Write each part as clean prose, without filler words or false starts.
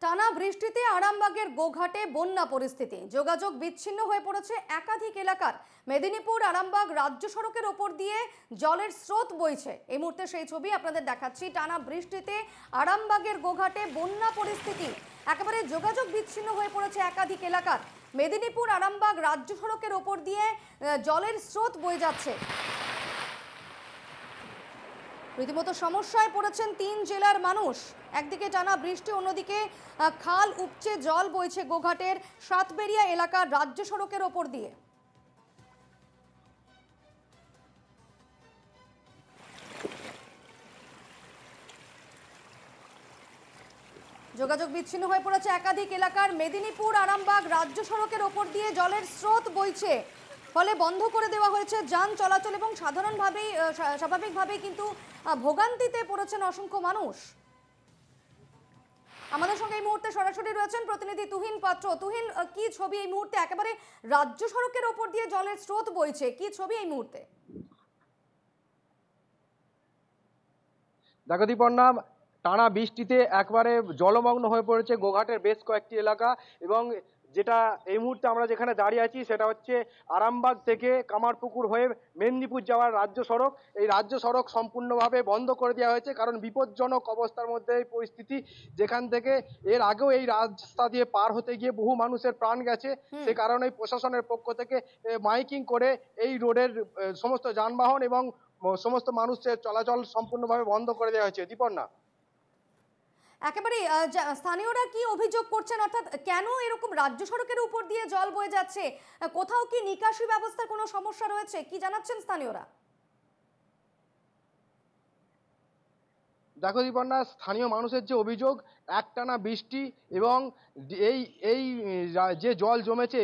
টানা বৃষ্টিতে আরামবাগের গোঘাটে বন্যা পরিস্থিতি, যোগাযোগ বিচ্ছিন্ন হয়ে পড়েছে একাধিক এলাকার। মেদিনীপুর আরামবাগ রাজ্য সড়কের ওপর দিয়ে জলের স্রোত বইছে। এই মুহূর্তে সেই ছবি আপনাদের দেখাচ্ছি। টানা বৃষ্টিতে আরামবাগের গোঘাটে বন্যা পরিস্থিতি, একেবারে যোগাযোগ বিচ্ছিন্ন হয়ে পড়েছে একাধিক এলাকার। মেদিনীপুর আরামবাগ রাজ্য সড়কের ওপর দিয়ে জলের স্রোত বয়ে যাচ্ছে। রীতিমতো সমস্যায় পড়েছেন 3 জেলার মানুষ। একদিকে টানা বৃষ্টি, অন্যদিকে খাল উপচে জল বইছে গোঘাটের সাতবেরিয়া এলাকার রাজ্য সড়কের ওপর দিয়ে। যোগাযোগ বিচ্ছিন্ন হয়ে পড়েছে একাধিক এলাকার। মেদিনীপুর আরামবাগ রাজ্য সড়কের ওপর দিয়ে জলের স্রোত বইছে, ফলে বন্ধ করে দেওয়া হয়েছে যান চলাচল এবং স্বাভাবিকভাবেই কিন্তু ভোগান্তিতে পড়েছেন অসংখ্য মানুষ। আমাদের সঙ্গে এই মুহূর্তে সরাসরি রয়েছেন প্রতিনিধি তুহিন পাত্র। তুহিন, কি ছবি এই মুহূর্তে? একেবারে রাজ্য সড়কের ওপর দিয়ে জলের স্রোত বইছে, কি ছবি এই মুহূর্তে? দেখো দীপর্ণা, টানা বৃষ্টিতে একবারে জলমগ্ন হয়ে পড়েছে গোঘাটের বেশ কয়েকটি এলাকা। এবং যেটা এই মুহূর্তে আমরা যেখানে দাঁড়িয়ে আছি সেটা হচ্ছে আরামবাগ থেকে কামারপুকুর হয়ে মেদিনীপুর যাওয়ার রাজ্য সড়ক। এই রাজ্য সড়ক সম্পূর্ণভাবে বন্ধ করে দেওয়া হয়েছে, কারণ বিপজ্জনক অবস্থার মধ্যে এই পরিস্থিতি। যেখান থেকে এর আগেও এই রাস্তা দিয়ে পার হতে গিয়ে বহু মানুষের প্রাণ গেছে। সে কারণে প্রশাসনের পক্ষ থেকে মাইকিং করে এই রোডের সমস্ত যানবাহন এবং সমস্ত মানুষের চলাচল সম্পূর্ণভাবে বন্ধ করে দেওয়া হয়েছে। দীপর্ণা, একেবারে স্থানীয়রা কি অভিযোগ করছেন, অর্থাৎ কেন এরকম রাজ্য সড়কের উপর দিয়ে জল বয়ে যাচ্ছে? কোথাও কি নিকাশি ব্যবস্থার কোনো সমস্যা রয়েছে, কি জানাচ্ছেন স্থানীয়রা? দেখো দীপর্ণা, স্থানীয় মানুষের যে অভিযোগ, একটানা বৃষ্টি এবং এই এই যে জল জমেছে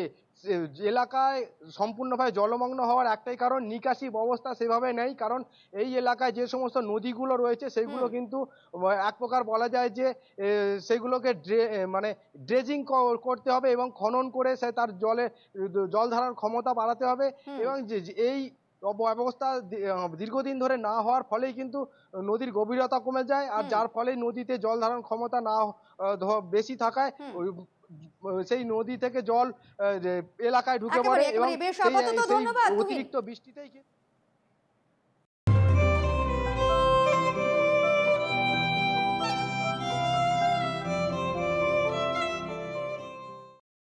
এলাকায় সম্পূর্ণভাবে জলমগ্ন হওয়ার একটাই কারণ, নিকাশি ব্যবস্থা সেভাবে নেই। কারণ এই এলাকায় যে সমস্ত নদীগুলো রয়েছে সেগুলো কিন্তু এক প্রকার বলা যায় যে সেগুলোকে মানে ড্রেজিং করতে হবে এবং খনন করে সে তার জল ধারার ক্ষমতা বাড়াতে হবে। এবং এই ব্যবস্থা দীর্ঘদিন ধরে না হওয়ার ফলেই কিন্তু নদীর গভীরতা কমে যায়, আর যার ফলে নদীতে জল ধারণ ক্ষমতা না বেশি থাকায় সেই নদী থেকে জল এলাকায় ঢুকে পড়ে এবং বেশ, আপাতত ধন্যবাদ। অতিরিক্ত বৃষ্টিতেই